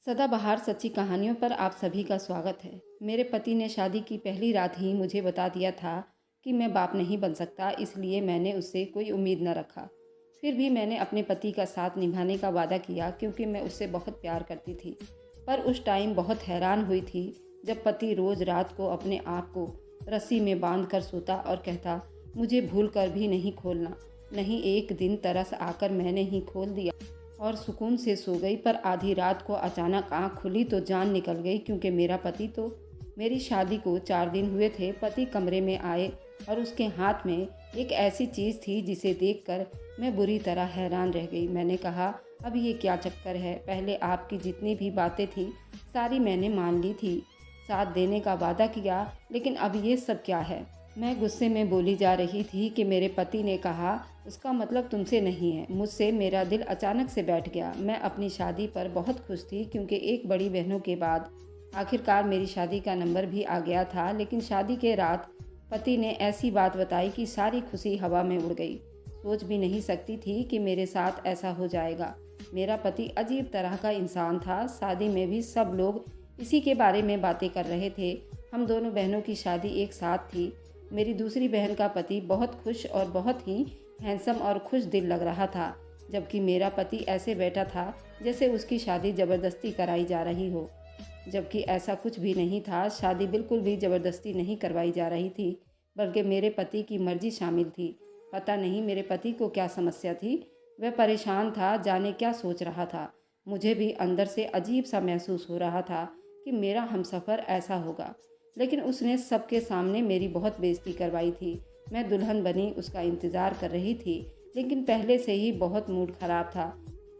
सदाबहार सच्ची कहानियों पर आप सभी का स्वागत है। मेरे पति ने शादी की पहली रात ही मुझे बता दिया था कि मैं बाप नहीं बन सकता, इसलिए मैंने उससे कोई उम्मीद न रखा। फिर भी मैंने अपने पति का साथ निभाने का वादा किया क्योंकि मैं उससे बहुत प्यार करती थी। पर उस टाइम बहुत हैरान हुई थी जब पति रोज़ रात को अपने आप को रस्सी में बांध कर सोता और कहता, मुझे भूल कर भी नहीं खोलना। नहीं, एक दिन तरस आकर मैंने ही खोल दिया और सुकून से सो गई। पर आधी रात को अचानक आंख खुली तो जान निकल गई, क्योंकि मेरा पति तो मेरी शादी को 4 दिन हुए थे। पति कमरे में आए और उसके हाथ में एक ऐसी चीज़ थी जिसे देखकर मैं बुरी तरह हैरान रह गई। मैंने कहा, अब ये क्या चक्कर है? पहले आपकी जितनी भी बातें थी सारी मैंने मान ली थी, साथ देने का वादा किया, लेकिन अब ये सब क्या है? मैं गुस्से में बोली जा रही थी कि मेरे पति ने कहा, उसका मतलब तुमसे नहीं है। मुझसे मेरा दिल अचानक से बैठ गया। मैं अपनी शादी पर बहुत खुश थी क्योंकि एक बड़ी बहनों के बाद आखिरकार मेरी शादी का नंबर भी आ गया था। लेकिन शादी के रात पति ने ऐसी बात बताई कि सारी खुशी हवा में उड़ गई। सोच भी नहीं सकती थी कि मेरे साथ ऐसा हो जाएगा। मेरा पति अजीब तरह का इंसान था। शादी में भी सब लोग इसी के बारे में बातें कर रहे थे। हम दोनों बहनों की शादी एक साथ थी। मेरी दूसरी बहन का पति बहुत खुश और बहुत ही हैंडसम और खुश दिल लग रहा था, जबकि मेरा पति ऐसे बैठा था जैसे उसकी शादी ज़बरदस्ती कराई जा रही हो। जबकि ऐसा कुछ भी नहीं था। शादी बिल्कुल भी ज़बरदस्ती नहीं करवाई जा रही थी, बल्कि मेरे पति की मर्जी शामिल थी। पता नहीं मेरे पति को क्या समस्या थी। वह परेशान था, जाने क्या सोच रहा था। मुझे भी अंदर से अजीब सा महसूस हो रहा था कि मेरा हमसफ़र ऐसा होगा। लेकिन उसने सबके सामने मेरी बहुत बेइज्जती करवाई थी। मैं दुल्हन बनी उसका इंतज़ार कर रही थी, लेकिन पहले से ही बहुत मूड ख़राब था।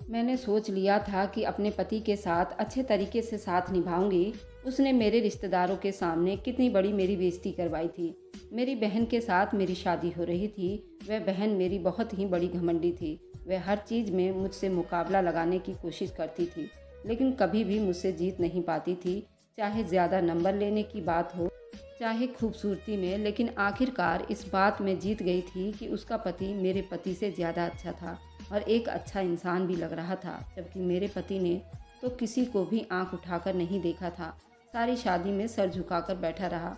मैंने सोच लिया था कि अपने पति के साथ अच्छे तरीके से साथ निभाऊंगी। उसने मेरे रिश्तेदारों के सामने कितनी बड़ी मेरी बेइज्जती करवाई थी। मेरी बहन के साथ मेरी शादी हो रही थी। वह बहन मेरी बहुत ही बड़ी घमंडी थी। वह हर चीज़ में मुझसे मुकाबला लगाने की कोशिश करती थी, लेकिन कभी भी मुझसे जीत नहीं पाती थी। चाहे ज़्यादा नंबर लेने की बात हो, चाहे खूबसूरती में, लेकिन आखिरकार इस बात में जीत गई थी कि उसका पति मेरे पति से ज़्यादा अच्छा था और एक अच्छा इंसान भी लग रहा था। जबकि मेरे पति ने तो किसी को भी आंख उठाकर नहीं देखा था। सारी शादी में सर झुकाकर बैठा रहा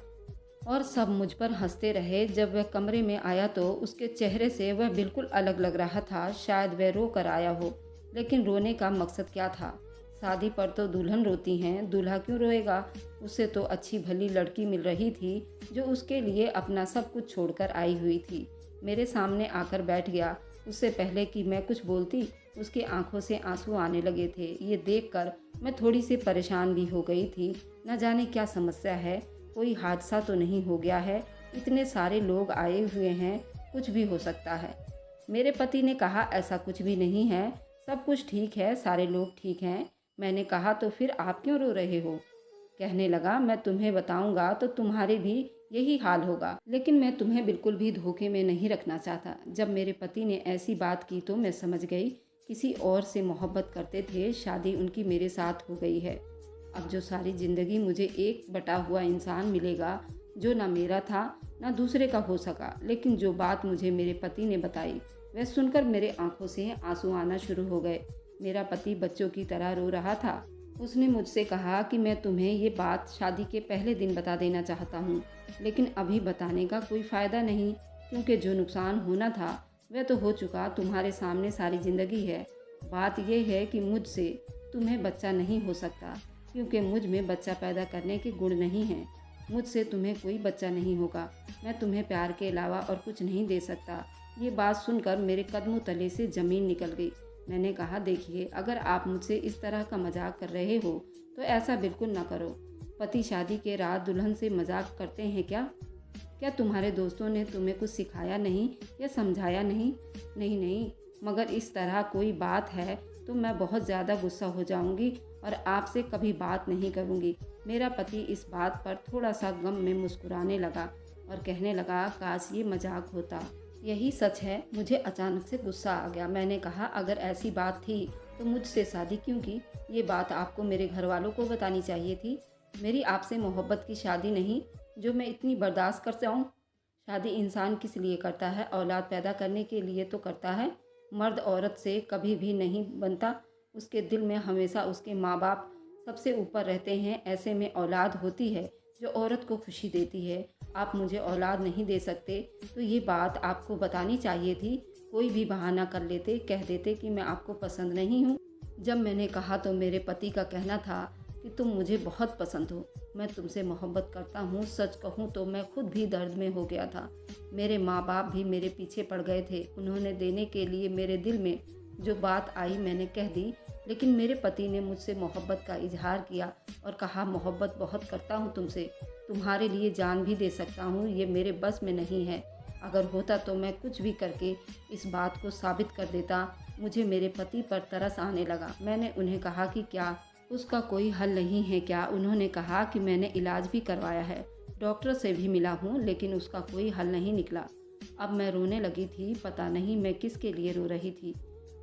और सब मुझ पर हंसते रहे। जब वह कमरे में आया तो उसके चेहरे से वह बिल्कुल अलग लग रहा था। शायद वह रो कर आया हो, लेकिन रोने का मकसद क्या था? शादी पर तो दुल्हन रोती हैं, दूल्हा क्यों रोएगा? उसे तो अच्छी भली लड़की मिल रही थी जो उसके लिए अपना सब कुछ छोड़कर आई हुई थी। मेरे सामने आकर बैठ गया। उससे पहले कि मैं कुछ बोलती, उसकी आंखों से आंसू आने लगे थे। ये देखकर मैं थोड़ी सी परेशान भी हो गई थी। न जाने क्या समस्या है, कोई हादसा तो नहीं हो गया है? इतने सारे लोग आए हुए हैं, कुछ भी हो सकता है। मेरे पति ने कहा, ऐसा कुछ भी नहीं है, सब कुछ ठीक है, सारे लोग ठीक हैं। मैंने कहा, तो फिर आप क्यों रो रहे हो? कहने लगा, मैं तुम्हें बताऊंगा तो तुम्हारे भी यही हाल होगा। लेकिन मैं तुम्हें बिल्कुल भी धोखे में नहीं रखना चाहता। जब मेरे पति ने ऐसी बात की तो मैं समझ गई, किसी और से मोहब्बत करते थे, शादी उनकी मेरे साथ हो गई है। अब जो सारी ज़िंदगी मुझे एक बटा हुआ इंसान मिलेगा जो ना मेरा था ना दूसरे का हो सका। लेकिन जो बात मुझे मेरे पति ने बताई, वह सुनकर मेरे आंखों से आंसू आना शुरू हो गए। मेरा पति बच्चों की तरह रो रहा था। उसने मुझसे कहा कि मैं तुम्हें ये बात शादी के पहले दिन बता देना चाहता हूँ, लेकिन अभी बताने का कोई फ़ायदा नहीं, क्योंकि जो नुकसान होना था वह तो हो चुका। तुम्हारे सामने सारी ज़िंदगी है। बात यह है कि मुझसे तुम्हें बच्चा नहीं हो सकता, क्योंकि मुझ में बच्चा पैदा करने के गुण नहीं हैं। मुझसे तुम्हें कोई बच्चा नहीं होगा। मैं तुम्हें प्यार के अलावा और कुछ नहीं दे सकता। ये बात सुनकर मेरे कदमों तले से ज़मीन निकल गई। मैंने कहा, देखिए, अगर आप मुझसे इस तरह का मजाक कर रहे हो तो ऐसा बिल्कुल ना करो। पति शादी के रात दुल्हन से मजाक करते हैं क्या? क्या तुम्हारे दोस्तों ने तुम्हें कुछ सिखाया नहीं या समझाया नहीं? नहीं नहीं, मगर इस तरह कोई बात है तो मैं बहुत ज़्यादा गुस्सा हो जाऊंगी और आपसे कभी बात नहीं करूंगी। मेरा पति इस बात पर थोड़ा सा गम में मुस्कुराने लगा और कहने लगा, काश ये मजाक होता। यही सच है, मुझे अचानक से गुस्सा आ गया। मैंने कहा, अगर ऐसी बात थी तो मुझसे शादी क्यों की? ये बात आपको मेरे घर वालों को बतानी चाहिए थी। मेरी आपसे मोहब्बत की शादी नहीं जो मैं इतनी बर्दाश्त कर जाऊँ। शादी इंसान किस लिए करता है? औलाद पैदा करने के लिए तो करता है। मर्द औरत से कभी भी नहीं बनता। उसके दिल में हमेशा उसके माँ बाप सबसे ऊपर रहते हैं। ऐसे में औलाद होती है जो औरत को खुशी देती है। आप मुझे औलाद नहीं दे सकते तो ये बात आपको बतानी चाहिए थी। कोई भी बहाना कर लेते, कह देते कि मैं आपको पसंद नहीं हूँ। जब मैंने कहा तो मेरे पति का कहना था कि तुम मुझे बहुत पसंद हो, मैं तुमसे मोहब्बत करता हूँ। सच कहूँ तो मैं खुद भी दर्द में हो गया था। मेरे माँ बाप भी मेरे पीछे पड़ गए थे। उन्होंने देने के लिए मेरे दिल में जो बात आई मैंने कह दी, लेकिन मेरे पति ने मुझसे मोहब्बत का इजहार किया और कहा, मोहब्बत बहुत करता हूँ तुमसे, तुम्हारे लिए जान भी दे सकता हूँ। ये मेरे बस में नहीं है। अगर होता तो मैं कुछ भी करके इस बात को साबित कर देता। मुझे मेरे पति पर तरस आने लगा। मैंने उन्हें कहा कि क्या उसका कोई हल नहीं है क्या? उन्होंने कहा कि मैंने इलाज भी करवाया है, डॉक्टर से भी मिला हूँ, लेकिन उसका कोई हल नहीं निकला। अब मैं रोने लगी थी। पता नहीं मैं किसके लिए रो रही थी,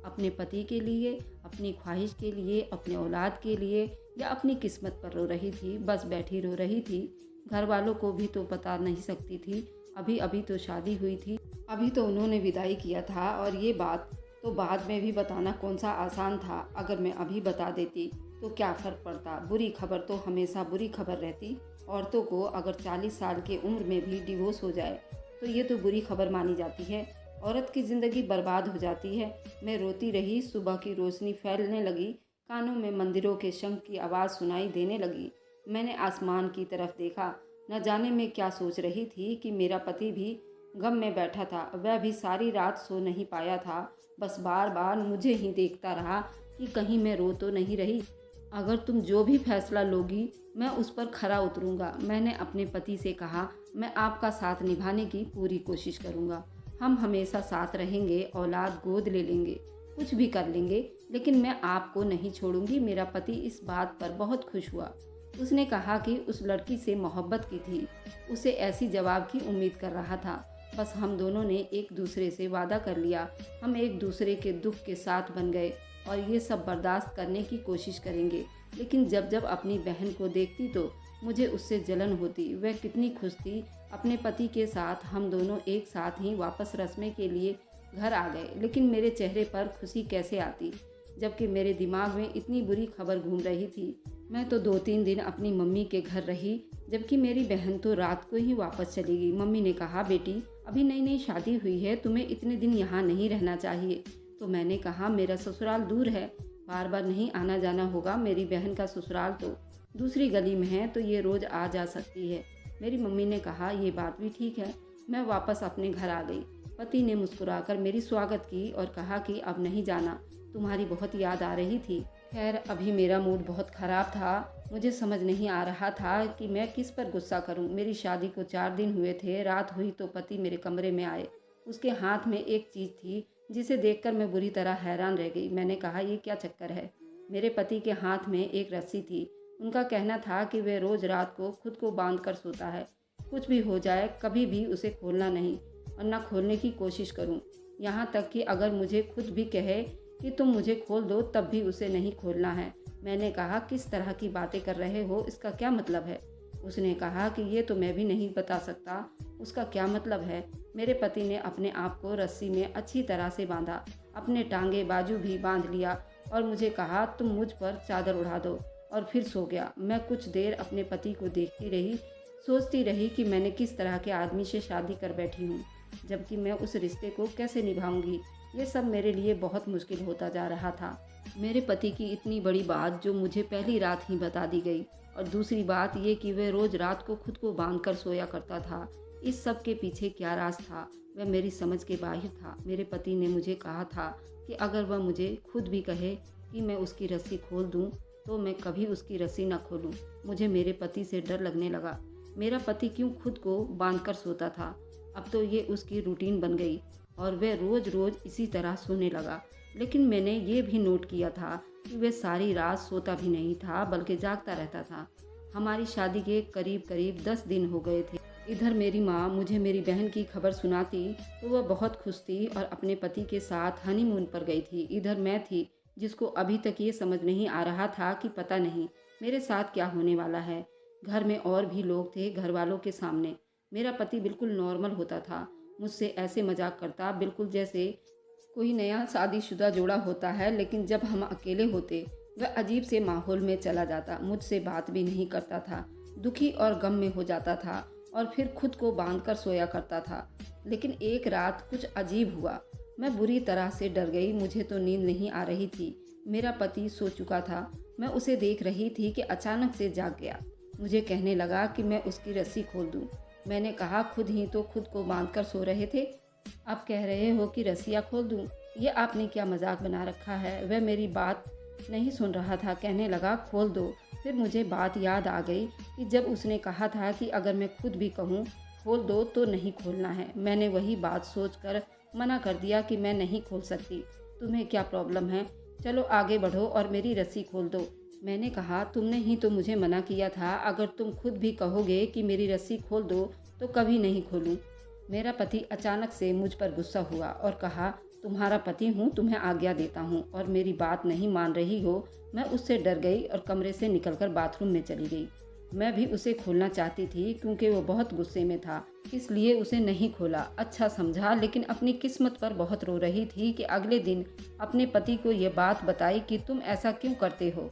अपने पति के लिए, अपनी ख्वाहिश के लिए, अपने औलाद के लिए, या अपनी किस्मत पर रो रही थी। बस बैठी रो रही थी। घर वालों को भी तो बता नहीं सकती थी, अभी अभी तो शादी हुई थी, अभी तो उन्होंने विदाई किया था। और ये बात तो बाद में भी बताना कौन सा आसान था। अगर मैं अभी बता देती तो क्या फ़र्क पड़ता? बुरी खबर तो हमेशा बुरी खबर रहती। औरतों को अगर 40 साल की उम्र में भी डिवोर्स हो जाए तो ये तो बुरी खबर मानी जाती है। औरत की ज़िंदगी बर्बाद हो जाती है। मैं रोती रही। सुबह की रोशनी फैलने लगी। कानों में मंदिरों के शंख की आवाज़ सुनाई देने लगी। मैंने आसमान की तरफ देखा। न जाने मैं क्या सोच रही थी कि मेरा पति भी गम में बैठा था। वह भी सारी रात सो नहीं पाया था। बस बार बार मुझे ही देखता रहा कि कहीं मैं रो तो नहीं रही। अगर तुम जो भी फैसला लोगी मैं उस पर खरा उतरूंगा। मैंने अपने पति से कहा, मैं आपका साथ निभाने की पूरी कोशिश करूंगा। हम हमेशा साथ रहेंगे, औलाद गोद ले लेंगे, कुछ भी कर लेंगे, लेकिन मैं आपको नहीं छोड़ूंगी। मेरा पति इस बात पर बहुत खुश हुआ। उसने कहा कि उस लड़की से मोहब्बत की थी, उसे ऐसी जवाब की उम्मीद कर रहा था। बस हम दोनों ने एक दूसरे से वादा कर लिया, हम एक दूसरे के दुख के साथ बन गए और ये सब बर्दाश्त करने की कोशिश करेंगे। लेकिन जब जब अपनी बहन को देखती तो मुझे उससे जलन होती। वह कितनी खुश थी अपने पति के साथ। हम दोनों एक साथ ही वापस रस्मे के लिए घर आ गए। लेकिन मेरे चेहरे पर खुशी कैसे आती जबकि मेरे दिमाग में इतनी बुरी खबर घूम रही थी। मैं तो 2-3 दिन अपनी मम्मी के घर रही, जबकि मेरी बहन तो रात को ही वापस चली गई। मम्मी ने कहा, बेटी अभी नई नई शादी हुई है, तुम्हें इतने दिन यहाँ नहीं रहना चाहिए। तो मैंने कहा, मेरा ससुराल दूर है, बार बार नहीं आना जाना होगा। मेरी बहन का ससुराल तो दूसरी गली में है, तो ये रोज़ आ जा सकती है। मेरी मम्मी ने कहा, ये बात भी ठीक है। मैं वापस अपने घर आ गई। पति ने मुस्कुराकर मेरी स्वागत की और कहा कि अब नहीं जाना, तुम्हारी बहुत याद आ रही थी। खैर अभी मेरा मूड बहुत ख़राब था। मुझे समझ नहीं आ रहा था कि मैं किस पर गुस्सा करूं। मेरी शादी को 4 दिन हुए थे। रात हुई तो पति मेरे कमरे में आए। उसके हाथ में एक चीज़ थी जिसे देखकर मैं बुरी तरह हैरान रह गई। मैंने कहा, ये क्या चक्कर है? मेरे पति के हाथ में एक रस्सी थी। उनका कहना था कि वह रोज़ रात को खुद को बांध कर सोता है। कुछ भी हो जाए कभी भी उसे खोलना नहीं और न खोलने की कोशिश करूं। यहाँ तक कि अगर मुझे खुद भी कहे कि तुम मुझे खोल दो तब भी उसे नहीं खोलना है। मैंने कहा, किस तरह की बातें कर रहे हो, इसका क्या मतलब है? उसने कहा कि ये तो मैं भी नहीं बता सकता, उसका क्या मतलब है। मेरे पति ने अपने आप को रस्सी में अच्छी तरह से बांधा, अपने टांगे बाजू भी बांध लिया और मुझे कहा, तुम मुझ पर चादर उड़ा दो, और फिर सो गया। मैं कुछ देर अपने पति को देखती रही, सोचती रही कि मैंने किस तरह के आदमी से शादी कर बैठी हूँ, जबकि मैं उस रिश्ते को कैसे निभाऊंगी। ये सब मेरे लिए बहुत मुश्किल होता जा रहा था। मेरे पति की इतनी बड़ी बात जो मुझे पहली रात ही बता दी गई, और दूसरी बात ये कि वह रोज़ रात को खुद को बांध कर सोया करता था। इस सब के पीछे क्या राज था, वह मेरी समझ के बाहर था। मेरे पति ने मुझे कहा था कि अगर वह मुझे खुद भी कहे कि मैं उसकी रस्सी खोल दूं, तो मैं कभी उसकी रस्सी न खोलूं। मुझे मेरे पति से डर लगने लगा। मेरा पति क्यों खुद को बांध कर सोता था? अब तो ये उसकी रूटीन बन गई और वह रोज़ रोज़ इसी तरह सोने लगा। लेकिन मैंने ये भी नोट किया था कि वह सारी रात सोता भी नहीं था, बल्कि जागता रहता था। हमारी शादी के करीब करीब 10 दिन हो गए थे। इधर मेरी माँ मुझे मेरी बहन की खबर सुनाती तो वह बहुत खुश थी और अपने पति के साथ हनीमून पर गई थी। इधर मैं थी जिसको अभी तक ये समझ नहीं आ रहा था कि पता नहीं मेरे साथ क्या होने वाला है। घर में और भी लोग थे। घर वालों के सामने मेरा पति बिल्कुल नॉर्मल होता था, मुझसे ऐसे मजाक करता बिल्कुल जैसे कोई नया शादीशुदा जोड़ा होता है। लेकिन जब हम अकेले होते वह अजीब से माहौल में चला जाता, मुझसे बात भी नहीं करता था, दुखी और गम में हो जाता था और फिर खुद को बांधकर सोया करता था। लेकिन एक रात कुछ अजीब हुआ। मैं बुरी तरह से डर गई। मुझे तो नींद नहीं आ रही थी। मेरा पति सो चुका था। मैं उसे देख रही थी कि अचानक से जाग गया। मुझे कहने लगा कि मैं उसकी रस्सी खोल दूं। मैंने कहा, खुद ही तो खुद को बांधकर सो रहे थे, आप कह रहे हो कि रस्सियाँ खोल दूं? ये आपने क्या मजाक बना रखा है? वह मेरी बात नहीं सुन रहा था। कहने लगा, खोल दो। फिर मुझे बात याद आ गई कि जब उसने कहा था कि अगर मैं खुद भी कहूँ खोल दो तो नहीं खोलना है। मैंने वही बात सोचकर मना कर दिया कि मैं नहीं खोल सकती। तुम्हें क्या प्रॉब्लम है? चलो आगे बढ़ो और मेरी रस्सी खोल दो। मैंने कहा, तुमने ही तो मुझे मना किया था। अगर तुम खुद भी कहोगे कि मेरी रस्सी खोल दो तो कभी नहीं खोलूं। मेरा पति अचानक से मुझ पर गुस्सा हुआ और कहा, तुम्हारा पति हूँ, तुम्हें आज्ञा देता हूँ और मेरी बात नहीं मान रही हो। मैं उससे डर गई और कमरे से निकलकर बाथरूम में चली गई। मैं भी उसे खोलना चाहती थी क्योंकि वो बहुत गुस्से में था, इसलिए उसे नहीं खोला। अच्छा समझा, लेकिन अपनी किस्मत पर बहुत रो रही थी कि अगले दिन अपने पति को ये बात बताई कि तुम ऐसा क्यों करते हो।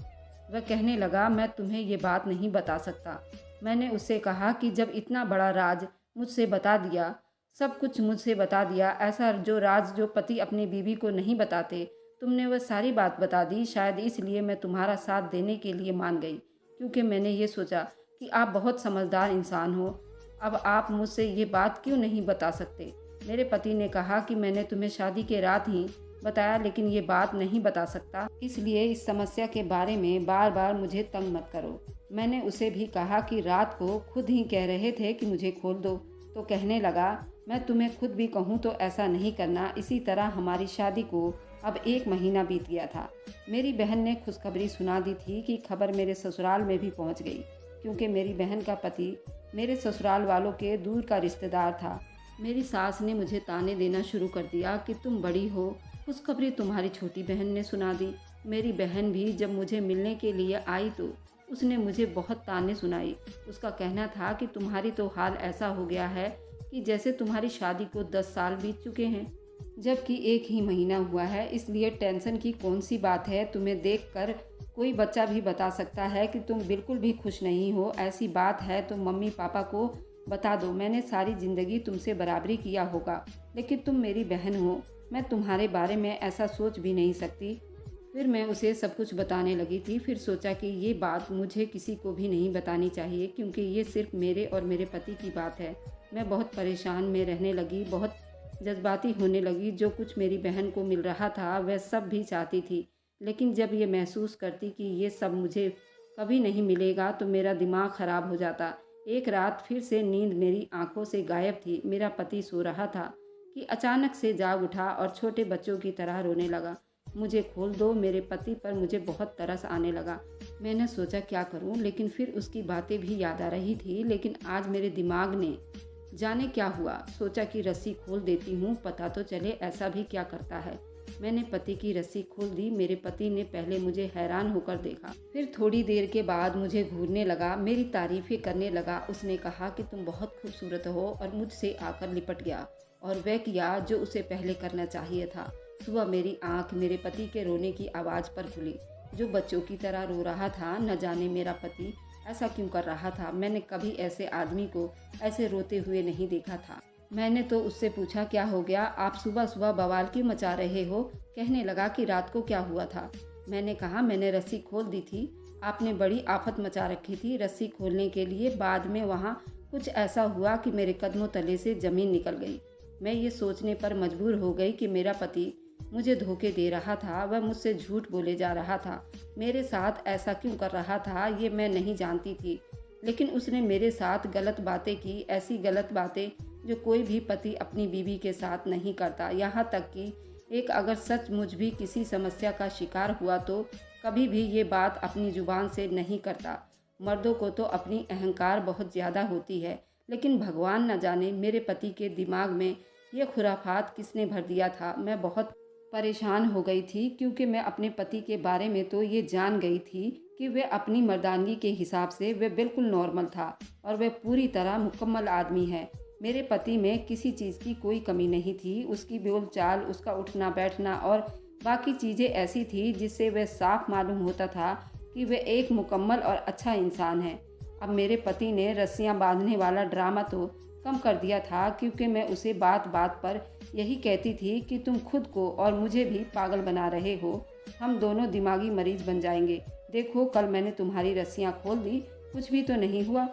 वह कहने लगा, मैं तुम्हें ये बात नहीं बता सकता। मैंने उससे कहा कि जब इतना बड़ा राज मुझसे बता दिया, सब कुछ मुझसे बता दिया, ऐसा जो राज जो पति अपनी बीवी को नहीं बताते, तुमने वह सारी बात बता दी। शायद इसलिए मैं तुम्हारा साथ देने के लिए मान गई, क्योंकि मैंने ये सोचा कि आप बहुत समझदार इंसान हो। अब आप मुझसे ये बात क्यों नहीं बता सकते? मेरे पति ने कहा कि मैंने तुम्हें शादी के रात ही बताया, लेकिन ये बात नहीं बता सकता, इसलिए इस समस्या के बारे में बार बार मुझे तंग मत करो। मैंने उसे भी कहा कि रात को खुद ही कह रहे थे कि मुझे खोल दो, तो कहने लगा, मैं तुम्हें खुद भी कहूँ तो ऐसा नहीं करना। इसी तरह हमारी शादी को अब 1 महीना बीत गया था। मेरी बहन ने खुशखबरी सुना दी थी कि खबर मेरे ससुराल में भी पहुंच गई, क्योंकि मेरी बहन का पति मेरे ससुराल वालों के दूर का रिश्तेदार था। मेरी सास ने मुझे ताने देना शुरू कर दिया कि तुम बड़ी हो, खुशखबरी तुम्हारी छोटी बहन ने सुना दी। मेरी बहन भी जब मुझे मिलने के लिए आई तो उसने मुझे बहुत ताने सुनाई। उसका कहना था कि तुम्हारी तो हाल ऐसा हो गया है कि जैसे तुम्हारी शादी को 10 साल बीत चुके हैं, जबकि 1 ही महीना हुआ है। इसलिए टेंशन की कौन सी बात है? तुम्हें देखकर कोई बच्चा भी बता सकता है कि तुम बिल्कुल भी खुश नहीं हो। ऐसी बात है तो मम्मी पापा को बता दो। मैंने सारी ज़िंदगी तुमसे बराबरी किया होगा, लेकिन तुम मेरी बहन हो। मैं तुम्हारे बारे में ऐसा सोच भी नहीं सकती। फिर मैं उसे सब कुछ बताने लगी थी। फिर सोचा कि ये बात मुझे किसी को भी नहीं बतानी चाहिए, क्योंकि ये सिर्फ मेरे और मेरे पति की बात है। मैं बहुत परेशान में रहने लगी, बहुत जज्बाती होने लगी। जो कुछ मेरी बहन को मिल रहा था वह सब भी चाहती थी, लेकिन जब ये महसूस करती कि ये सब मुझे कभी नहीं मिलेगा तो मेरा दिमाग ख़राब हो जाता। एक रात फिर से नींद मेरी आंखों से गायब थी। मेरा पति सो रहा था कि अचानक से जाग उठा और छोटे बच्चों की तरह रोने लगा। मुझे खोल दो। मेरे पति पर मुझे बहुत तरस आने लगा। मैंने सोचा क्या करूं, लेकिन फिर उसकी बातें भी याद आ रही थी। लेकिन आज मेरे दिमाग ने जाने क्या हुआ, सोचा कि रस्सी खोल देती हूँ, पता तो चले ऐसा भी क्या करता है। मैंने पति की रस्सी खोल दी। मेरे पति ने पहले मुझे हैरान होकर देखा, फिर थोड़ी देर के बाद मुझे घूरने लगा, मेरी तारीफें करने लगा। उसने कहा कि तुम बहुत खूबसूरत हो और मुझसे आकर लिपट गया और वह किया जो उसे पहले करना चाहिए था। सुबह मेरी आंख मेरे पति के रोने की आवाज़ पर खुली, जो बच्चों की तरह रो रहा था। न जाने मेरा पति ऐसा क्यों कर रहा था। मैंने कभी ऐसे आदमी को ऐसे रोते हुए नहीं देखा था। मैंने तो उससे पूछा, क्या हो गया, आप सुबह सुबह बवाल क्यों मचा रहे हो? कहने लगा कि रात को क्या हुआ था। मैंने कहा, मैंने रस्सी खोल दी थी, आपने बड़ी आफत मचा रखी थी रस्सी खोलने के लिए। बाद में वहाँ कुछ ऐसा हुआ कि मेरे कदमों तले से ज़मीन निकल गई। मैं ये सोचने पर मजबूर हो गई कि मेरा पति मुझे धोखे दे रहा था। वह मुझसे झूठ बोले जा रहा था। मेरे साथ ऐसा क्यों कर रहा था ये मैं नहीं जानती थी, लेकिन उसने मेरे साथ गलत बातें की, ऐसी गलत बातें जो कोई भी पति अपनी बीवी के साथ नहीं करता। यहाँ तक कि एक अगर सचमुच भी किसी समस्या का शिकार हुआ तो कभी भी ये बात अपनी जुबान से नहीं करता। मर्दों को तो अपनी अहंकार बहुत ज़्यादा होती है, लेकिन भगवान न जाने मेरे पति के दिमाग में ये खुराफात किसने भर दिया था। मैं बहुत परेशान हो गई थी, क्योंकि मैं अपने पति के बारे में तो ये जान गई थी कि वह अपनी मर्दानगी के हिसाब से वह बिल्कुल नॉर्मल था और वह पूरी तरह मुकम्मल आदमी है। मेरे पति में किसी चीज़ की कोई कमी नहीं थी। उसकी बोलचाल, उसका उठना बैठना और बाकी चीज़ें ऐसी थी जिससे वह साफ मालूम होता था कि वह एक मुकम्मल और अच्छा इंसान है। अब मेरे पति ने रस्सियां बांधने वाला ड्रामा तो कम कर दिया था, क्योंकि मैं उसे बात बात पर यही कहती थी कि तुम खुद को और मुझे भी पागल बना रहे हो, हम दोनों दिमागी मरीज बन जाएंगे। देखो, कल मैंने तुम्हारी रस्सियां खोल दी, कुछ भी तो नहीं हुआ।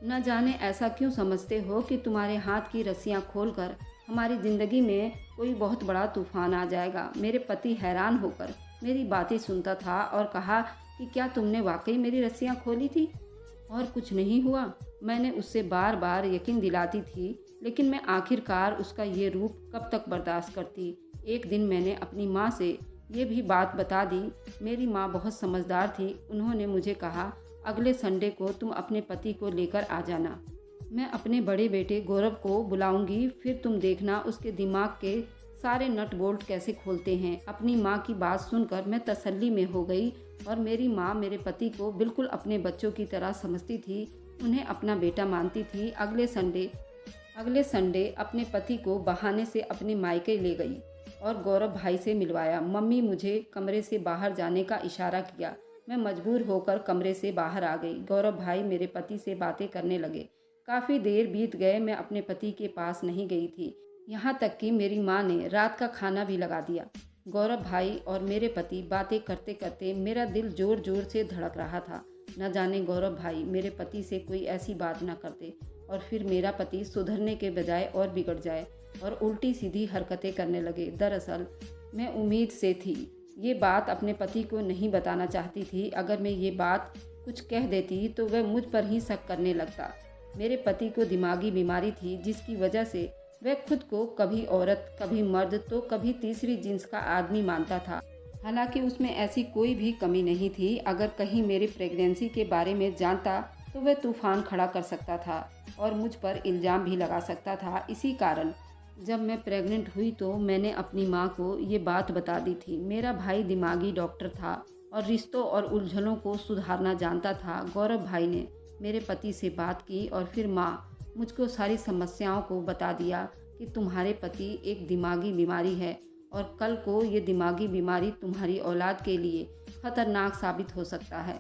न जाने ऐसा क्यों समझते हो कि तुम्हारे हाथ की रस्सियां खोलकर हमारी ज़िंदगी में कोई बहुत बड़ा तूफान आ जाएगा। मेरे पति हैरान होकर मेरी बातें सुनता था और कहा कि क्या तुमने वाकई मेरी रस्सियां खोली थी और कुछ नहीं हुआ। मैंने उससे बार बार यकीन दिलाती थी, लेकिन मैं आखिरकार उसका ये रूप कब तक बर्दाश्त करती। एक दिन मैंने अपनी माँ से ये भी बात बता दी। मेरी माँ बहुत समझदार थी। उन्होंने मुझे कहा, अगले संडे को तुम अपने पति को लेकर आ जाना। मैं अपने बड़े बेटे गौरव को बुलाऊंगी, फिर तुम देखना उसके दिमाग के सारे नट बोल्ट कैसे खोलते हैं। अपनी माँ की बात सुनकर मैं तसल्ली में हो गई और मेरी माँ मेरे पति को बिल्कुल अपने बच्चों की तरह समझती थी, उन्हें अपना बेटा मानती थी। अगले संडे अपने पति को बहाने से अपने मायके ले गई और गौरव भाई से मिलवाया। मम्मी मुझे कमरे से बाहर जाने का इशारा किया। मैं मजबूर होकर कमरे से बाहर आ गई। गौरव भाई मेरे पति से बातें करने लगे। काफ़ी देर बीत गए, मैं अपने पति के पास नहीं गई थी। यहाँ तक कि मेरी माँ ने रात का खाना भी लगा दिया। गौरव भाई और मेरे पति बातें करते करते मेरा दिल जोर जोर से धड़क रहा था। न जाने गौरव भाई मेरे पति से कोई ऐसी बात न करते और फिर मेरा पति सुधरने के बजाय और बिगड़ जाए और उल्टी सीधी हरकतें करने लगे। दरअसल मैं उम्मीद से थी, ये बात अपने पति को नहीं बताना चाहती थी। अगर मैं ये बात कुछ कह देती तो वह मुझ पर ही शक करने लगता। मेरे पति को दिमागी बीमारी थी, जिसकी वजह से वह खुद को कभी औरत, कभी मर्द तो कभी तीसरी जिन्स का आदमी मानता था। हालांकि उसमें ऐसी कोई भी कमी नहीं थी। अगर कहीं मेरी प्रेगनेंसी के बारे में जानता तो वह तूफान खड़ा कर सकता था और मुझ पर इल्ज़ाम भी लगा सकता था। इसी कारण जब मैं प्रेग्नेंट हुई तो मैंने अपनी माँ को ये बात बता दी थी। मेरा भाई दिमागी डॉक्टर था और रिश्तों और उलझनों को सुधारना जानता था। गौरव भाई ने मेरे पति से बात की और फिर माँ मुझको सारी समस्याओं को बता दिया कि तुम्हारे पति एक दिमागी बीमारी है और कल को ये दिमागी बीमारी तुम्हारी औलाद के लिए खतरनाक साबित हो सकता है।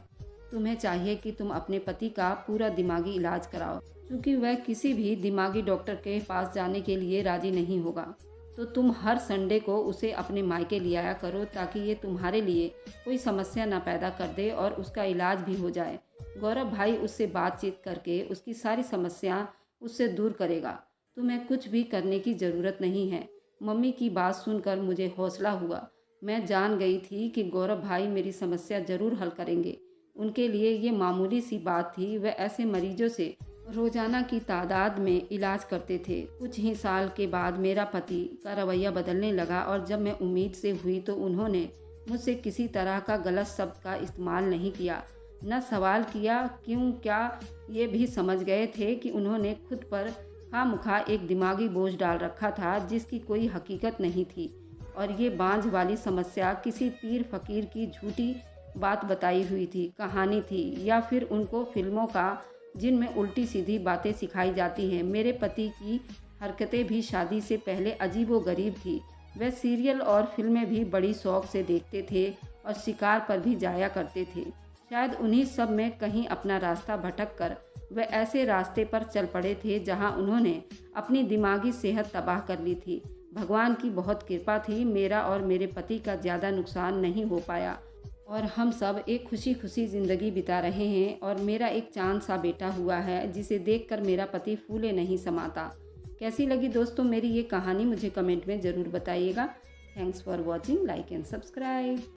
तुम्हें चाहिए कि तुम अपने पति का पूरा दिमागी इलाज कराओ, क्योंकि वह किसी भी दिमागी डॉक्टर के पास जाने के लिए राजी नहीं होगा। तो तुम हर संडे को उसे अपने मायके ले आया करो, ताकि ये तुम्हारे लिए कोई समस्या ना पैदा कर दे और उसका इलाज भी हो जाए। गौरव भाई उससे बातचीत करके उसकी सारी समस्या उससे दूर करेगा। तुम्हें कुछ भी करने की ज़रूरत नहीं है। मम्मी की बात सुनकर मुझे हौसला हुआ। मैं जान गई थी कि गौरव भाई मेरी समस्या ज़रूर हल करेंगे। उनके लिए ये मामूली सी बात थी। वह ऐसे मरीजों से रोज़ाना की तादाद में इलाज करते थे। कुछ ही साल के बाद मेरा पति का रवैया बदलने लगा और जब मैं उम्मीद से हुई तो उन्होंने मुझसे किसी तरह का गलत शब्द का इस्तेमाल नहीं किया, न सवाल किया क्यों क्या। ये भी समझ गए थे कि उन्होंने खुद पर खामखा एक दिमागी बोझ डाल रखा था जिसकी कोई हकीकत नहीं थी और ये बांझ वाली समस्या किसी पीर फकीर की झूठी बात बताई हुई थी, कहानी थी, या फिर उनको फिल्मों का जिनमें उल्टी सीधी बातें सिखाई जाती हैं। मेरे पति की हरकतें भी शादी से पहले अजीबोगरीब थी। वह सीरियल और फिल्में भी बड़ी शौक से देखते थे और शिकार पर भी जाया करते थे। शायद उन्हीं सब में कहीं अपना रास्ता भटक कर वह ऐसे रास्ते पर चल पड़े थे जहां उन्होंने अपनी दिमागी सेहत तबाह कर ली थी। भगवान की बहुत कृपा थी, मेरा और मेरे पति का ज़्यादा नुकसान नहीं हो पाया और हम सब एक खुशी खुशी ज़िंदगी बिता रहे हैं और मेरा एक चांद सा बेटा हुआ है जिसे देखकर मेरा पति फूले नहीं समाता। कैसी लगी दोस्तों मेरी ये कहानी, मुझे कमेंट में ज़रूर बताइएगा। Thanks for watching, like and subscribe.